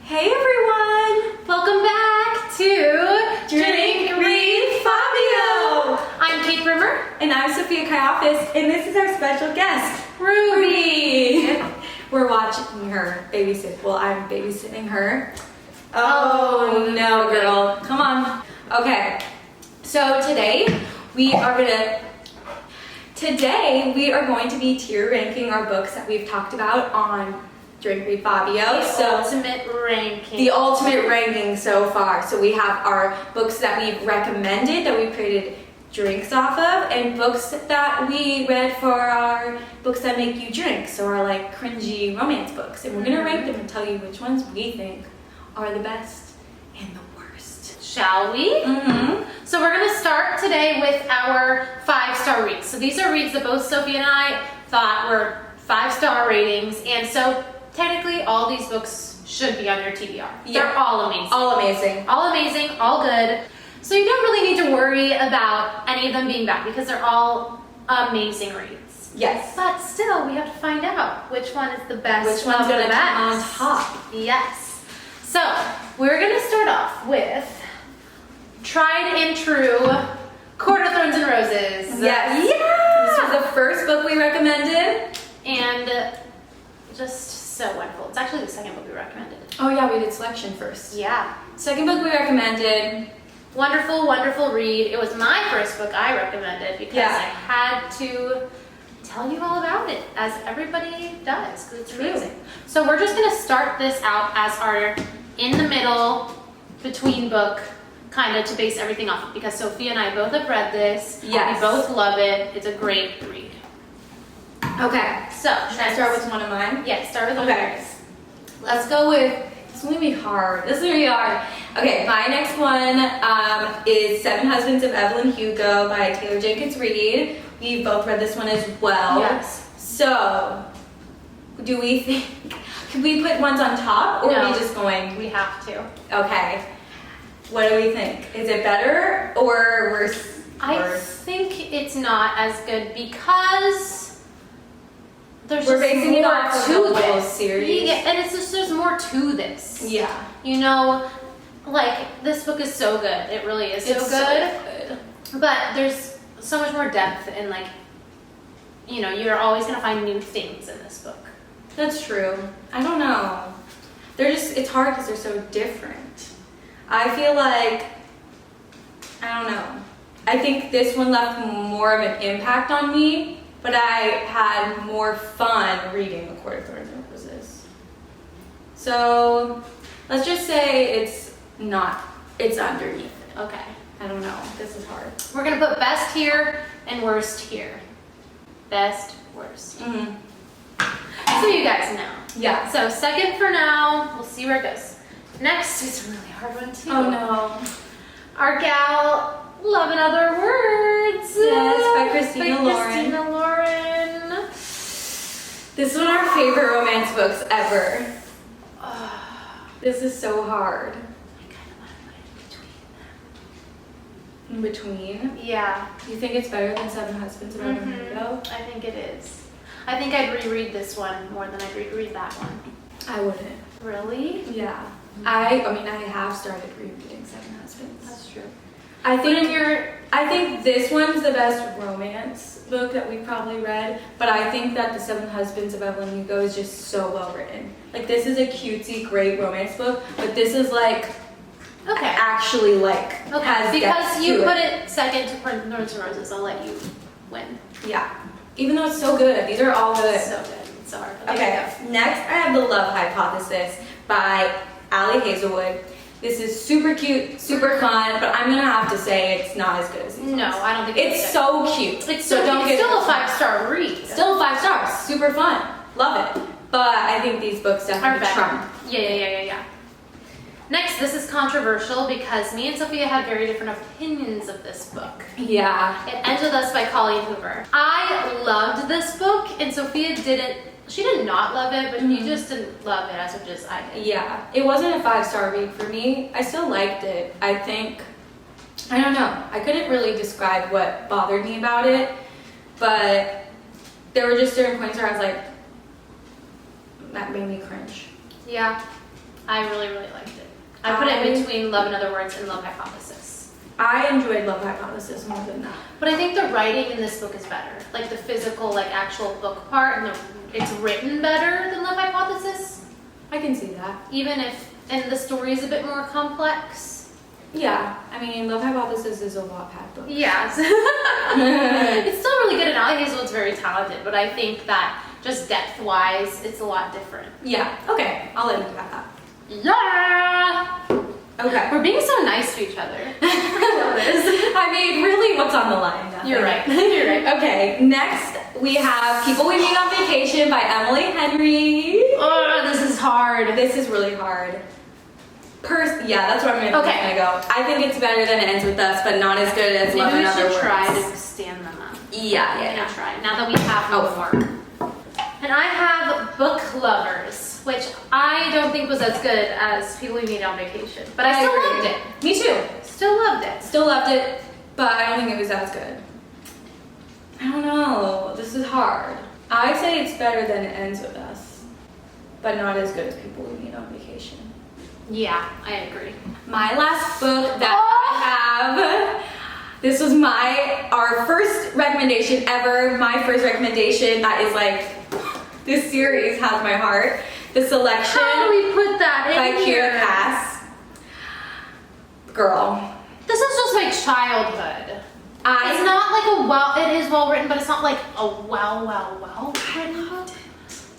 Hey everyone! Welcome back to Drink Read Fabio! I'm Kate Brimmer. And I'm Sophia Kaiafas, and this is our special guest, Ruby. We're watching her babysit. Well, I'm babysitting her. Oh, no, girl. Come on. Okay. So today we are going to be tier ranking our books that we've talked about on Drink Read Fabio. The ultimate ranking so far. So we have our books that we've recommended, that we've created drinks off of, and books that we read for our books that make you drink. So our like cringy romance books. And we're gonna rank them and tell you which ones we think are the best and the worst. Shall we? Mm-hmm. So we're going to start today with our 5-star reads. So these are reads that both Sophia and I thought were 5-star ratings, and so technically all these books should be on your TBR. Yeah. They're all amazing. All amazing. All amazing, all good. So you don't really need to worry about any of them being bad because they're all amazing reads. Yes. But still, we have to find out which one is the best. Which one's of the gonna come on best. top? Yes. So we're gonna start off with tried and true Court of Thorns and Roses. Yes. Yeah. This was the first book we recommended. And just so wonderful. It's actually the second book we recommended. Oh yeah, we did selection first. Yeah. Second book we recommended. Wonderful, wonderful read. It was my first book I recommended because Yeah. I had to tell you all about it, as everybody does, because it's True. amazing. So we're just going to start this out as our in the middle, between book, kind of to base everything off of, because Sophia and I both have read this. Yes. We both love it. It's a great read. Okay. So, Should I start with one of mine? Yeah, start with one of Okay. yours. Let's go with, this is gonna be hard. This is gonna be hard. Okay, my next one is Seven Husbands of Evelyn Hugo by Taylor Jenkins Reid. We both read this one as well. Yes. So, do we think, could we put ones on top, or are No. we just going? We have to. Okay. What do we think? Is it better or worse? I Worse. think it's not as good because there's We're just basing it more off of to the whole this. series. Yeah, and it's just there's more to this. Yeah. You know, like this book is so good. It really is so It's good. so good. But there's so much more depth and like, you know, you're always gonna find new things in this book. That's true. I don't know. It's hard because they're so different. I feel like, I don't know. I think this one left more of an impact on me, but I had more fun reading The Court of Thorns and Roses. So, let's just say it's underneath it. Okay. I don't know. This is hard. We're gonna put best here and worst here. Best, worst. Mm-hmm. So you guys know. Yeah. So second for now, we'll see where it goes. Next is a really hard one too. Oh no. Our gal, Love in Other Words. Yes, by Christina Lauren. Christina Lauren. This is one of our favorite romance books ever. This is so hard. I kind of want to put it in between. In between. Yeah. You think it's better than Seven Husbands of Evelyn Hugo? I think it is. I think I'd reread this one more than I'd reread that one. I wouldn't. Really? Yeah. I mean, I have started rereading Seven Husbands. That's true. I think this one's the best romance book that we've probably read, but I think that the Seven Husbands of Evelyn Hugo is just so well written. Like, this is a cutesy, great romance book, but this is like, Okay. actually like, Okay. has Because depth you to put it second to Thorns and Roses, I'll let you win. Yeah. Even though it's so good. These are all good. So good. It's so hard. Okay, next I have The Love Hypothesis by Allie Hazelwood. This is super cute, super fun, but I'm gonna have to say it's not as good as these No, ones. I don't think It's so cute. It's so don't get still a 5-star read. Still 5 stars, super fun, love it. But I think these books Are definitely better. trump. Yeah. Next, this is controversial because me and Sophia had very different opinions of this book. Yeah. It Ends With Us by Colleen Hoover. I loved this book, and Sophia didn't. She did not love it, but you just didn't love it as much as I did. Yeah, it wasn't a 5-star read for me. I still liked it. I don't know. I couldn't really describe what bothered me about it, but there were just certain points where I was like, that made me cringe. Yeah. I really, really liked it. I put it between Love in Other Words and Love Hypothesis. I enjoyed Love Hypothesis more than that. But I think the writing in this book is better. Like the physical, like actual book part, and it's written better than Love Hypothesis. I can see that. Even if, and the story is a bit more complex. Yeah, I mean, Love Hypothesis is a Wattpad book. Yeah. It's still really good, and Ali Hazelwood's very talented, but I think that just depth-wise, it's a lot different. Yeah, okay, I'll let you have that. Yeah! Okay. We're being so nice to each other. I mean, really, what's on the line? Nothing. You're right. You're right. Okay, next we have People We Meet on Vacation by Emily Henry. Oh, this is hard. This is really hard. Yeah, that's where I'm gonna go. I think it's better than It Ends With Us, but not as good as Love in Other Words. Maybe we should try to stand them up. Yeah. Try. Now that we have more. And I have Book Lovers, which I don't think was as good as People We Meet on Vacation, but I still loved it. Me too. Still loved it. Still loved it, but I don't think it was as good. I don't know. This is hard. I say it's better than It Ends With Us, but not as good as People We Meet on Vacation. Yeah, I agree. My last book that I have, this was our first recommendation ever, my first recommendation that is like, this series has my heart. The Selection How do we put that by in here? Kaiafas. Girl. This is just my childhood. It's not like it is well written, but it's not like a well written book.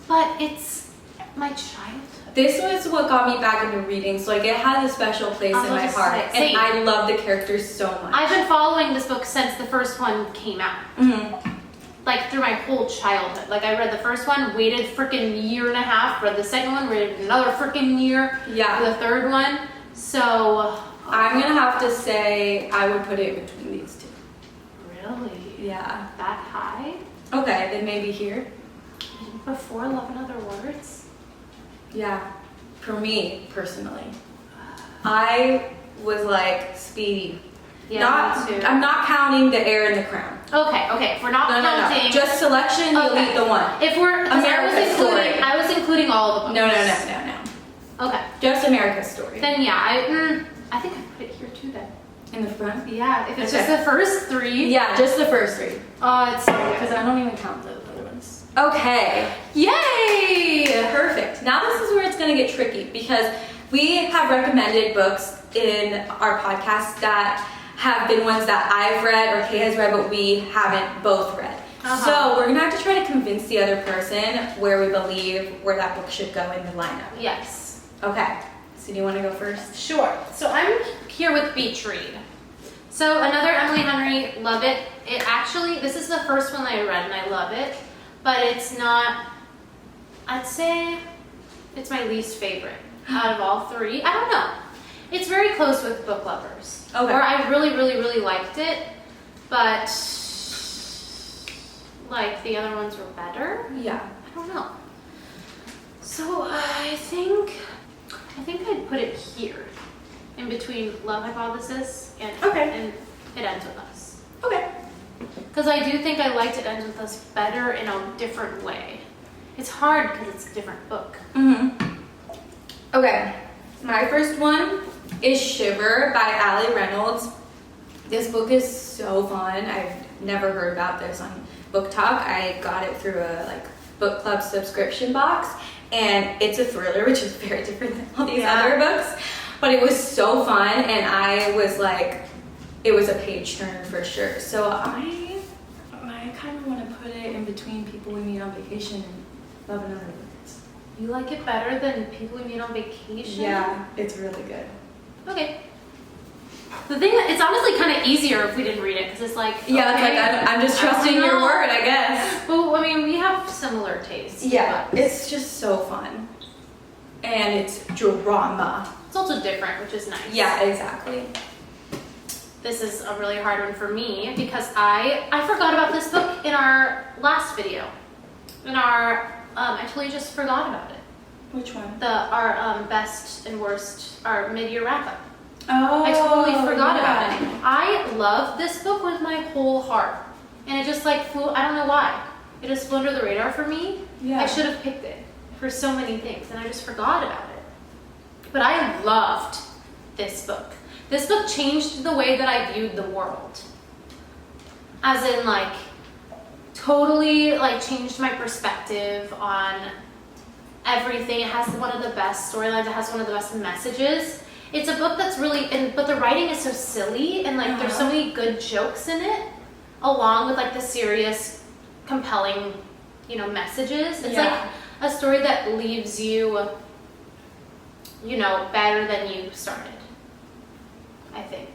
But it's my childhood. This was what got me back into reading, so like it has a special place in my heart. And I love the characters so much. I've been following this book since the first one came out. Mm-hmm. Like through my whole childhood. Like I read the first one, waited freaking year and a half, read the second one, read another freaking year for the third one. So I'm gonna have to say I would put it between these two. Really? Yeah. That high? Okay, then maybe here. Before Love and Other Words? Yeah, for me personally, I was like Speedy. Yeah, me too. I'm not counting The Heir and the Crown. Okay. If we're not counting, no. Just Selection. Delete the one. If we're, America's Story. I was including all of the books. No. Okay. Just America's Story. Then yeah, I think I put it here too. Then. In the front. Yeah, if it's just the first three. Yeah, just the first three. Oh, it's so good. Because I don't even count the other ones. Okay. Yay! Perfect. Now this is where it's going to get tricky because we have recommended books in our podcast that have been ones that I've read or Kay has read, but we haven't both read. So we're going to have to try to convince the other person where we believe where that book should go in the lineup. Yes. Okay. So do you want to go first? Sure. So I'm here with Beach Read. So another Emily Henry, love it. It actually, this is the first one I read and I love it, but it's not, I'd say it's my least favorite out of all three. I don't know. It's very close with Book Lovers. Okay. Where I really, really, really liked it, but like the other ones were better. Yeah. I don't know. So I think I'd put it here, in between Love Hypothesis and It Ends With Us. Okay. Because I do think I liked It Ends With Us better in a different way. It's hard because it's a different book. Mm-hmm. Okay. My first one is Shiver by Reynolds. This book is so fun. I've never heard about this on Book Talk. I got it through a book club subscription box, and it's a thriller, which is very different than all these other books. But it was so fun, and I was like, it was a page turner for sure. So I kind of want to put it in between People We Meet on Vacation and Love and Other Words. You like it better than People We Meet on Vacation? Yeah, it's really good. Okay. The thing that it's honestly kind of easier if we didn't read it because it's like it's like I'm just trusting your word, I guess. Well, I mean, we have similar tastes. Yeah, it's just so fun, and it's drama. It's also different, which is nice. Yeah, exactly. This is a really hard one for me because I forgot about this book in our last video. I totally just forgot about it. Which one? Our best and worst, our mid-year wrap-up. Oh, I totally forgot about it. I love this book with my whole heart. And it just flew, I don't know why. It just flew under the radar for me. Yeah. I should have picked it for so many things and I just forgot about it. But I loved this book. This book changed the way that I viewed the world. As in, like, totally, like, changed my perspective on everything. It has one of the best storylines. It has one of the best messages. It's a book that's really, but the writing is so silly, and, like, there's so many good jokes in it, along with, like, the serious, compelling, you know, messages. It's like a story that leaves you, you know, better than you started, I think.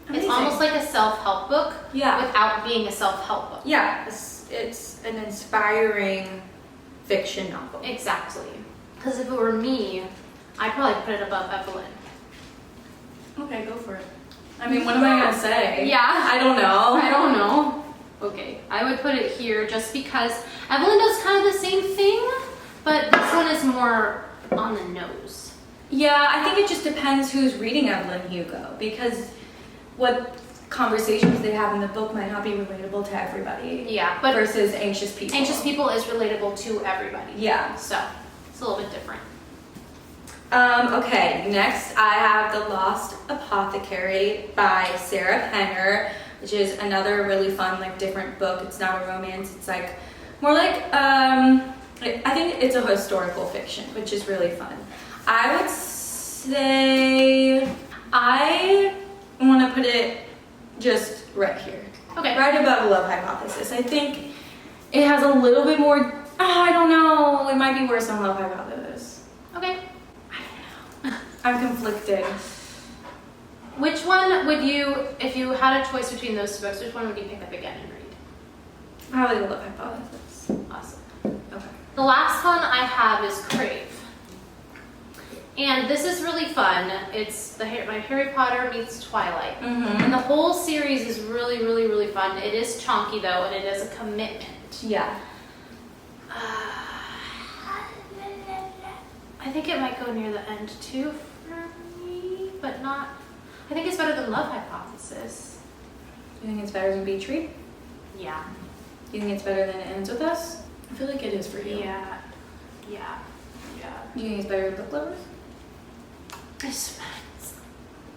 Amazing. It's almost like a self-help book without being a self-help book. Yeah, it's an inspiring fiction novel. Exactly. Because if it were me, I'd probably put it above Evelyn. Okay, go for it. I mean, what am I going to say? Yeah. I don't know. Okay, I would put it here just because Evelyn does kind of the same thing, but this one is more on the nose. Yeah, I think it just depends who's reading Evelyn Hugo, because what conversations they have in the book might not be relatable to everybody. Yeah, but versus Anxious People. Anxious People is relatable to everybody. Yeah. So, it's a little bit different. Okay, next I have The Lost Apothecary by Sarah Henner, which is another really fun, like, different book. It's not a romance. It's like more like I think it's a historical fiction, which is really fun. I would say I want to put it just right here. Okay. Right above Love Hypothesis. I think it has a little bit more, I don't know, it might be worse than Love Hypothesis. Okay. I don't know. I'm conflicted. Which one would you, if you had a choice between those two books, which one would you pick up again and read? Probably Love Hypothesis. Awesome. Okay. The last one I have is Crave. And this is really fun. It's my Harry Potter meets Twilight. Mm-hmm. And the whole series is really, really, really fun. It is chonky though, and it is a commitment. Yeah. I think it might go near the end too for me, but not. I think it's better than Love Hypothesis. You think it's better than Beach Read? Yeah. You think it's better than It Ends With Us? I feel like it is for you. Yeah. Do you think it's better than Book Lovers? It depends.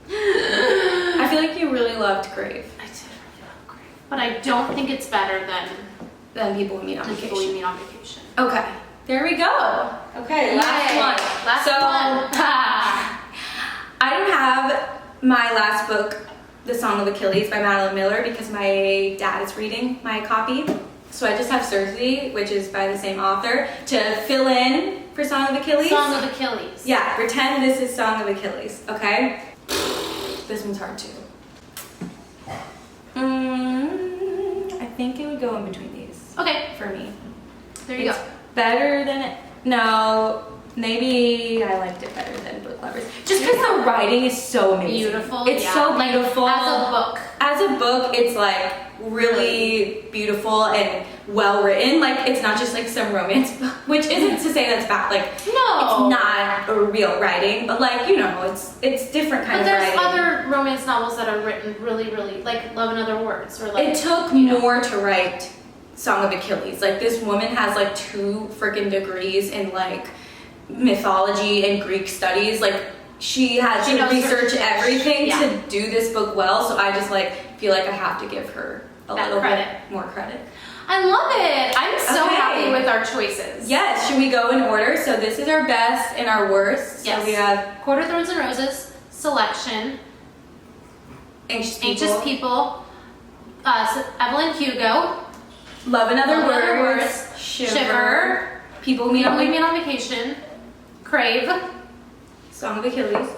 I feel like you really loved Crave. I did really love Crave. But I don't think it's better than People We Meet on Vacation. People We Meet on Vacation. Okay. There we go. Okay, last Yay. one. Last one. I don't have my last book, The Song of Achilles by Madeline Miller, because my dad is reading my copy. So I just have Cersei, which is by the same author, to fill in for Song of Achilles. Song of Achilles. Yeah, pretend this is Song of Achilles, okay? This one's hard too. I think it would go in between these. Okay. For me. There you It's go. better than it. No, maybe I liked it better than Book Lovers. Just because the writing is so amazing. Beautiful. It's so beautiful. Like, as a book. As a book, it's like really beautiful and well written. Like, it's not just like some romance book, which isn't to say that's bad. Like, No. it's not a real writing, but like, you know, it's different kind But of there's writing. other romance novels that are written really, really, like Love in Other Words. Or like, It took more to write Song of Achilles. Like, this woman has like 2 freaking degrees in like mythology and Greek studies. Like, she had to research everything to do this book well. So I just like feel like I have to give her a little bit more credit. I love it. I'm so Okay. happy with our choices. Yes, should we go in order? So this is our best and our worst. Yes. So we have Court of Thorns and Roses, Selection, Anxious People, Anxious People, Evelyn Hugo, Love and Other Love and Other Words, Words, Shiver, People Meet People on We Meet on Vacation, Crave, Song of Achilles,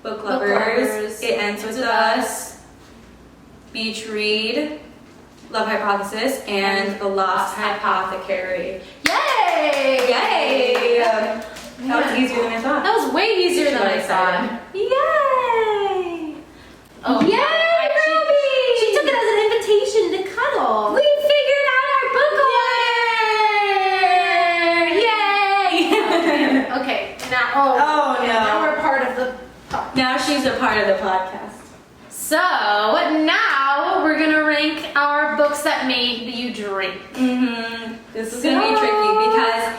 Book Lovers, Lovers, It Ends With Us, Beach Read, Love Hypothesis, and The Lost Apothecary. Yay! Yay! That was easier than I thought. That was way easier than I Excited. thought. Yay! Oh, Yay, Ruby! She took it as an invitation to cuddle. We figured out our book order! Yay! Okay, now, Oh, no. Now we're part of the podcast. Now she's a part of the podcast. So, now we're gonna rank our books that made you drink. This is gonna be tricky because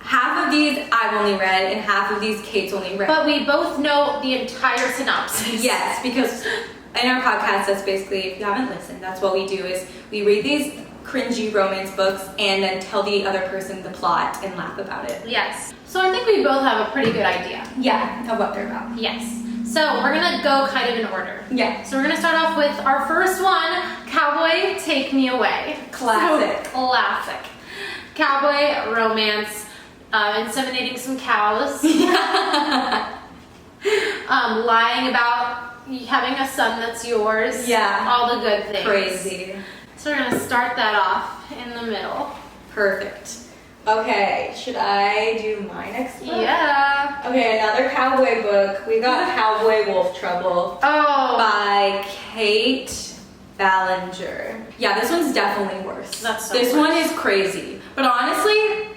half of these I've only read and half of these Kate's only read. But we both know the entire synopsis. Yes, because in our podcast, that's basically, if you haven't listened, that's what we do is we read these cringy romance books and then tell the other person the plot and laugh about it. Yes. So I think we both have a pretty good idea. Yeah, of what they're about. Yes. So we're gonna go kind of in order. Yeah. So we're gonna start off with our first one, Cowboy Take Me Away. Classic. So, classic. Cowboy romance, inseminating some cows. Lying about having a son that's yours. Yeah. All the good things. Crazy. So we're gonna start that off in the middle. Perfect. Okay, should I do my next book? Yeah. Okay, another cowboy book. We got Cowboy Wolf Trouble Oh. by Kate Ballinger. Yeah, this one's definitely worse. That's so This worse. one is crazy. But honestly,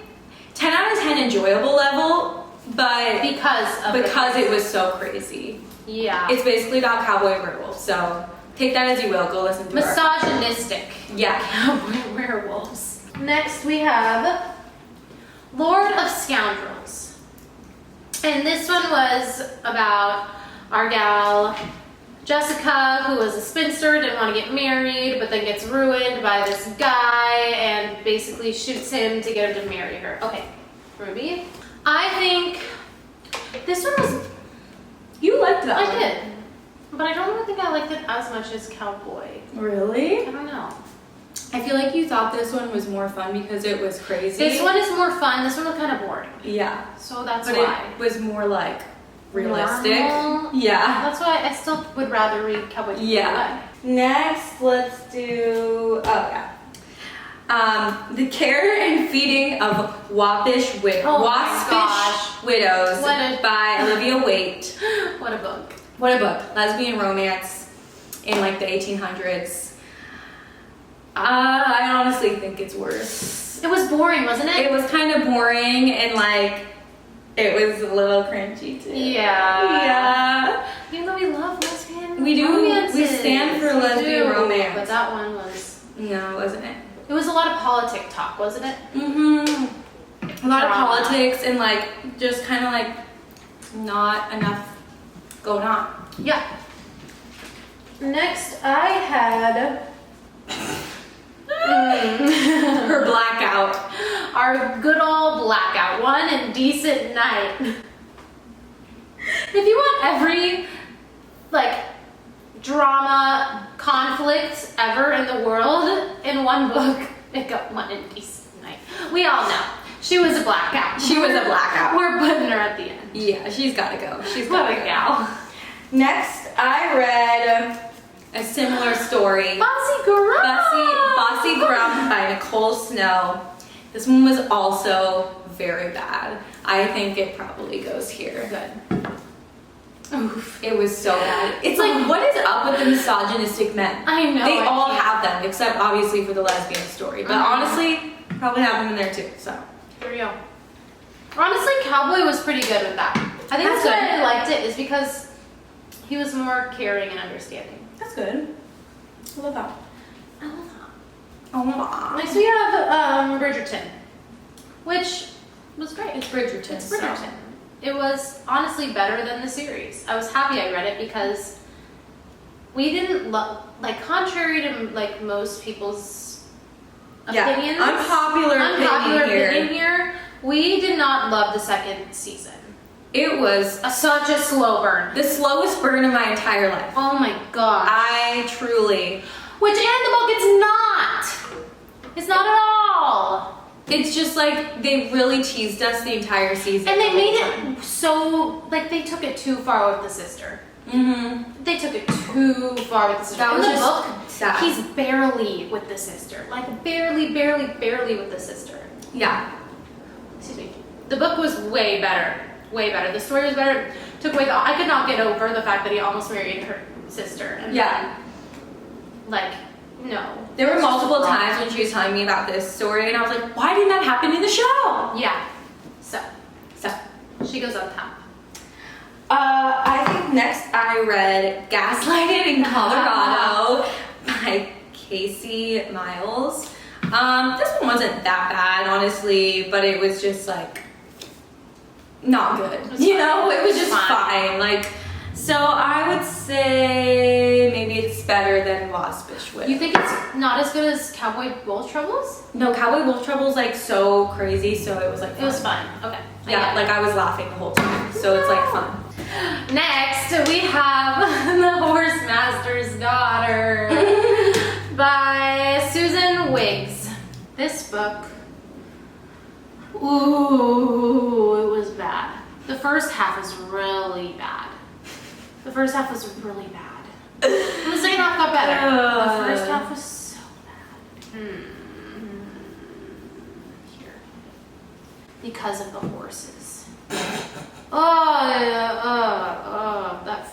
10 out of 10 enjoyable level, but because it was so crazy. Yeah. It's basically about cowboy werewolves, so take that as you will. Go listen to it. Misogynistic. Yeah. Cowboy werewolves. Next we have Lord of Scoundrels. And this one was about our gal Jessica, who was a spinster, didn't want to get married, but then gets ruined by this guy and basically shoots him to get him to marry her. Okay, Ruby. I think this one was... You liked that one. I did. But I don't really think I liked it as much as Cowboy. Really? I don't know. I feel like you thought this one was more fun because it was crazy. This one is more fun. This one was kind of boring. Yeah. So that's But why. it was more like realistic. Normal. Yeah. That's why I still would rather read Cowboy. Yeah. Next, let's do, the care and feeding of waspish widows by Olivia Waite. What a book. What a book. Lesbian romance in like the 1800s. I honestly think it's worse. It was boring, wasn't it? It was kind of boring and like it was a little cringy too. Yeah. Yeah. Even though we love lesbian We do. romances. We stand for lesbian romance. But that one was... No, wasn't it? It was a lot of politic talk, wasn't it? Mm-hmm. A lot of politics and like just kind of like not enough going on. Yeah. Next, I had... Her blackout. Our good old blackout. One indecent night. If you want every, like, drama, conflict ever in the world in one book, pick up One Indecent Night. We all know. She was a blackout. She was a blackout. We're putting her at the end. Yeah, she's gotta go. She's What gotta a go. gal. Next, I read a similar story. Bossy Girl. Bossy Grum by Nicole Snow. This one was also very bad. I think it probably goes here. Good. Oof, it was so bad. It's like, what is up with the misogynistic men? I know. They I all can't. have them, except obviously for the lesbian story. But honestly, probably have them in there too, so. Here we go. Honestly, Cowboy was pretty good with that. I think that's why I liked it, is because he was more caring and understanding. That's good. I love that. I love that. Oh my. Next we have Bridgerton, which was great. It's Bridgerton. It's Bridgerton. It was honestly better than the series. I was happy I read it because we didn't love, like, contrary to like most people's opinions. Unpopular opinion here. We did not love the second season. It was Such a slow burn. the slowest burn of my entire life. Oh my god. I truly. Which in the book it's not. It's not at all. It's just like they really teased us the entire season. And they the made whole time. it so, like, they took it too far with the sister. Mm-hmm. They took it too far with the sister. That In was the just book, sad. he's barely with the sister. Like, barely with the sister. Yeah. Excuse me. The book was way better. Way better. The story was better. Took away I could not get over the fact that he almost married her sister. And Yeah. then, like, no. There were It's just multiple wrong. times when she was telling me about this story, and I was like, why didn't that happen in the show? Yeah. So, So, she goes on top. I think next I read Gaslighted in Colorado by Casey Miles. This one wasn't that bad, honestly, but it was just like not good. It was just fine. Like, so I would say maybe it's better than Waspish Widow. You think it's not as good as Cowboy Wolf Troubles? No, Cowboy Wolf Trouble's like so crazy, so it was like fun. It was fun. Okay. Yeah, like I was laughing the whole time, so it's like fun. Next, we have The Horse Master's Daughter by Susan Wiggs. This book, ooh, it was bad. The first half was really bad. The second half got better. The first half was so bad. Here. Because of the horses.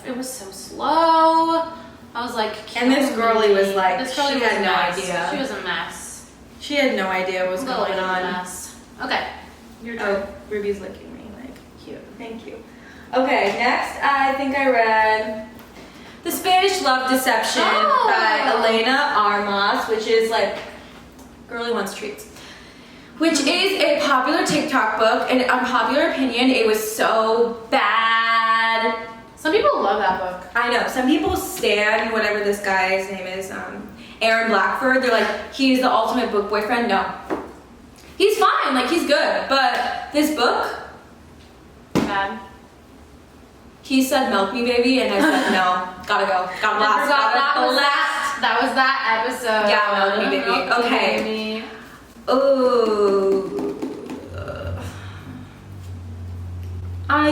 It was so slow. I was like, and this girlie was like, this girlie she was had a no mess. idea. She was a mess. She had no idea what was going on. Mess. Okay, your turn. Oh, Ruby's licking me, like, cute. Thank you. Okay, next I think I read The Spanish Love Deception by Elena Armas, which is like Girly Wants Treats, which is a popular TikTok book, and unpopular opinion, it was so bad. Some people love that book. I know, some people stan whatever this guy's name is, Aaron Blackford. They're like, he's the ultimate book boyfriend. No. He's fine, like he's good, but this book, Bad. he said milk me baby, and I said no, gotta go, gotta last, That was that episode. Yeah, milk me baby. Milk me Okay. baby. Oh, I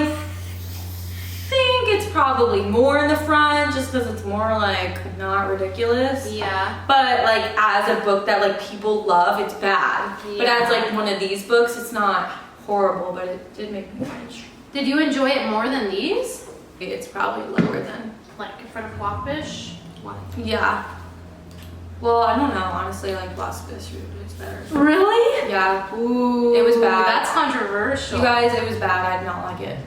think it's probably more in the front, just because it's more like not ridiculous. Yeah. But like as a book that like people love, it's bad. Yeah. But as like one of these books, it's not horrible, but it did make me cringe. Did you enjoy it more than these? It's probably lower than. Like in front of Waspish? Yeah. Well, I don't know. Honestly, like Waspish is better. Really? Yeah. Ooh. It was bad. That's controversial. You guys, it was bad. I did not like it.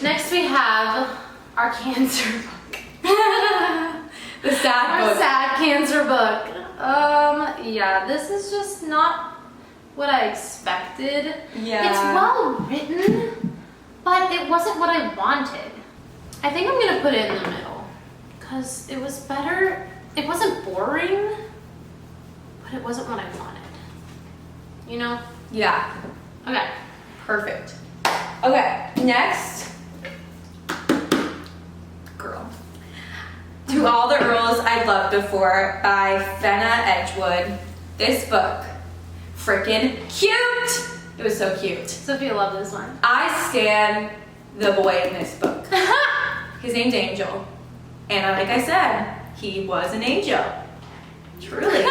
Next we have our cancer book. The sad Our book. sad cancer book. Yeah, this is just not what I expected. Yeah. It's well written, but it wasn't what I wanted. I think I'm gonna put it in the middle, because it was better. It wasn't boring, but it wasn't what I wanted. You know? Yeah. Okay. Perfect. Okay. Next. Girl. To All the Earls I Loved Before by Fenna Edgewood. This book. Freaking cute! It was so cute. Sophia loved this one. I stan the boy in this book. His name's Angel. And like I said, he was an angel. Truly.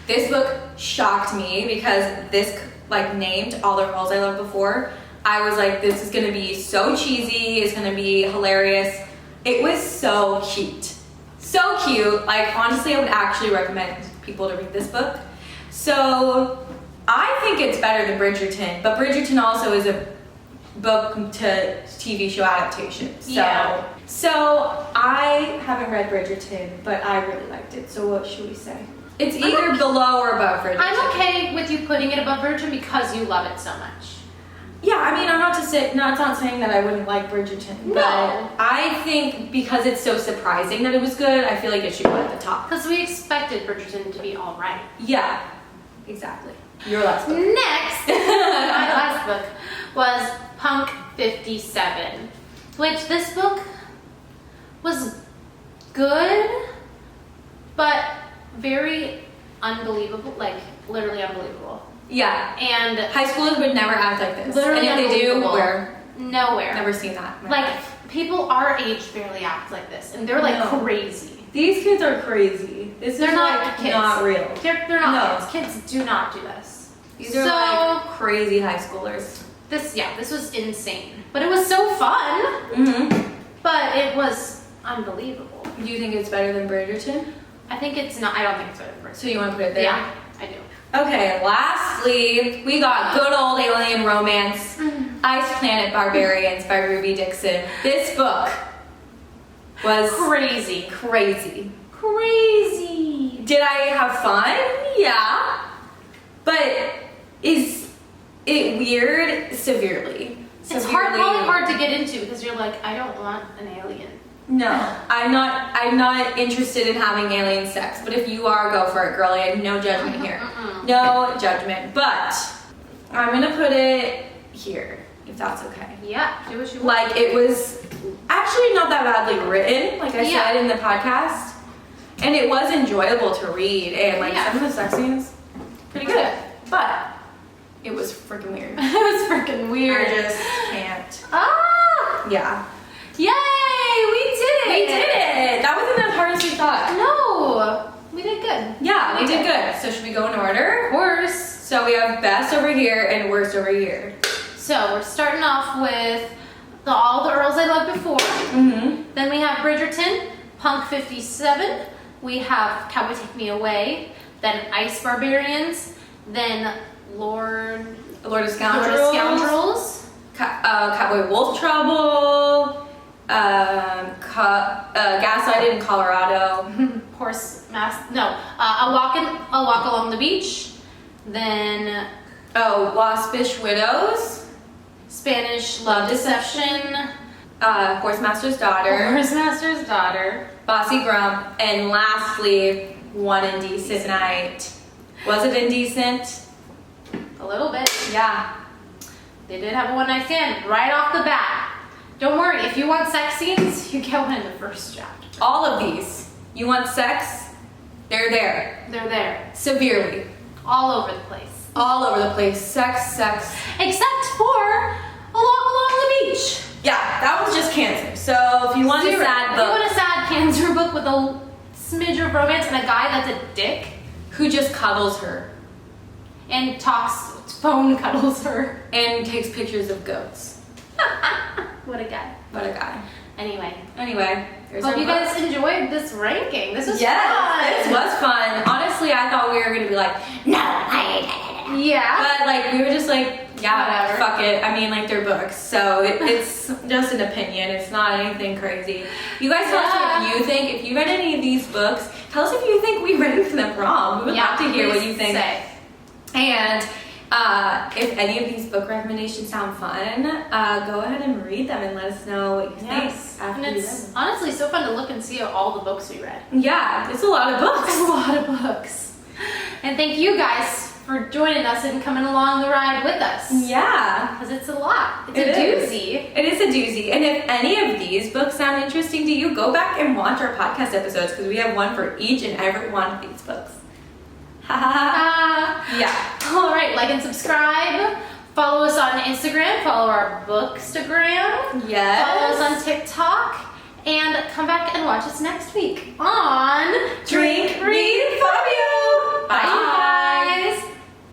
This book shocked me because this like named All the Girls I Loved Before. I was like, this is gonna be so cheesy, it's gonna be hilarious. It was so cute. So cute. Like honestly, I would actually recommend people to read this book. So I think it's better than Bridgerton, but Bridgerton also is a book to TV show adaptation. So I haven't read Bridgerton, but I really liked it. So what should we say? It's either below or above Bridgerton. I'm okay with you putting it above Bridgerton because you love it so much. Yeah, I mean, I'm not saying that I wouldn't like Bridgerton, No. but I think because it's so surprising that it was good, I feel like it should go at the top. Because we expected Bridgerton to be all right. Yeah, exactly. Your last book. Next, my last book was Punk 57, which this book was good, but very unbelievable, like literally unbelievable. Yeah. And High schoolers would never act like this. literally and if they do, unbelievable. where? Nowhere. Never seen that. in my Like, life. people our age barely act like this, and they're like No. crazy. These kids are crazy. This They're is not like kids. not real. They're not No. kids. Kids do not do this. These are like crazy high schoolers. This was insane. But it was so fun. Mm-hmm. But it was unbelievable. Do you think it's better than Bridgerton? I think it's not. I don't think it's better than Bridgerton. So you want to put it there? Yeah, I do. Okay, lastly, we got good old alien romance, Ice Planet Barbarians by Ruby Dixon. This book was Crazy. crazy. Crazy. Did I have fun? Yeah. But is it weird? Severely. It's probably hard to get into because you're like, I don't want an alien. No, I'm not interested in having alien sex. But if you are, go for it, girlie. I have no judgment here. No judgment. But I'm gonna put it here, if that's okay. Yeah, do what you want. Like, it was actually not that badly written, like I said in the podcast. And it was enjoyable to read. And like some of the sex scenes, pretty good. But it was freaking weird. It was freaking weird. I just can't. Ah! Yeah. Yay! We did it! We did it! That wasn't as hard as we thought. No! We did good. Yeah, we did good. So should we go in order? Worst. So we have best over here and worst over here. So we're starting off with all the Earls I Loved Before. Mm-hmm. Then we have Bridgerton, Punk 57. We have Cowboy Take Me Away. Then Ice Barbarians. Then Lord of Scoundrels. Cowboy Wolf Trouble. Gaslighted in Colorado. A Walk Along the Beach. Then Waspish Widows. Spanish Love Deception. Horsemaster's Daughter. Horsemaster's Daughter. Bossy Grump. And lastly, One Indecent Night. Was it indecent? A little bit. Yeah. They did have a one-night stand right off the bat. Don't worry, if you want sex scenes, you get one in the first chapter. All of these. You want sex? They're there. They're there. Severely. All over the place. All over the place. Sex. Except for A Walk Along the Beach. Yeah, that was just cancer. So if you want a sad book. If you want a sad cancer book with a smidge of romance and a guy that's a dick. Who just cuddles her. And phone cuddles her. And takes pictures of goats. What a guy. What a guy. Anyway, hope you guys enjoyed this ranking. This was fun. This was fun. Honestly, I thought we were going to be like, no. Yeah. But like, we were just like, yeah, whatever. fuck it. I mean, like, they're books. So it's just an opinion. It's not anything crazy. You guys tell us what you think. If you read any of these books, tell us if you think we ranked them wrong. We would love to hear what you think. And if any of these book recommendations sound fun, go ahead and read them and let us know what you think. And it's honestly so fun to look and see all the books we read. Yeah, it's a lot of books. It's a lot of books. And thank you guys for joining us and coming along the ride with us. Yeah. Because it's a lot. It's a doozy. It is a doozy. And if any of these books sound interesting to you, go back and watch our podcast episodes because we have one for each and every one of these books. Yeah. All right, like and subscribe. Follow us on Instagram. Follow our Bookstagram. Yes. Follow us on TikTok. And come back and watch us next week on